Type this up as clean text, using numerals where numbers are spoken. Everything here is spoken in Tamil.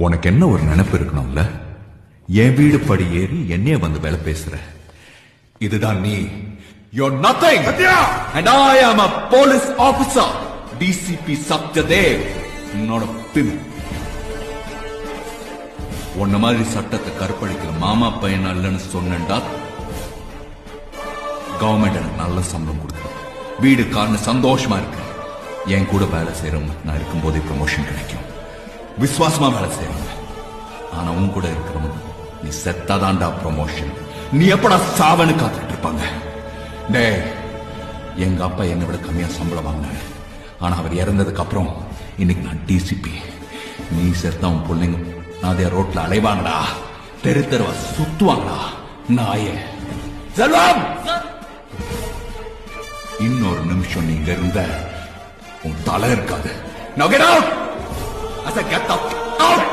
உனக்கு என்ன ஒரு நினைப்பு இருக்கணும்ல? என் வீடு படி ஏறி என்னைய வந்து வேலை பேசுற. இதுதான் நீ. You're nothing. And I am a police officer. DCP Satyadev. Not a pimp. உன்ன மாதிரி சட்டத்தை கற்பழிக்கிற மாமா பையன் இல்லைன்னு சொன்னா கவர்மெண்ட் எனக்கு நல்ல சம்பளம் கொடுக்கும், வீடு காரண சந்தோஷமா இருக்கு. என் கூட வேலை செய்யறவங்க நான் இருக்கும் போதே ப்ரமோஷன் கிடைக்கும், விசுவாசமா வேலை செய்யறவங்க. ஆனா உன் கூட இருக்கிறவங்க நீ செத்தாதான்டா ப்ரமோஷன், நீ எப்படா சாவன்னு காத்துட்டு இருப்பாங்க. டே, எங்க அப்பா என்னை விட கம்மியா சம்பளம் வாங்கினாரு. ஆனா அவர் இறந்ததுக்கு அப்புறம் இன்னைக்கு நான் டிசிபி. நீ செத்தா உன் பிள்ளைங்க அதே ரோட்ல அலைவாங்களா, தெரு தெருவா சுத்துவாங்களா? நாயே செல்வம், இன்னொரு நிமிஷம் நீங்க இருந்த உன் தலை இருக்காது. Now get out! I said get the out!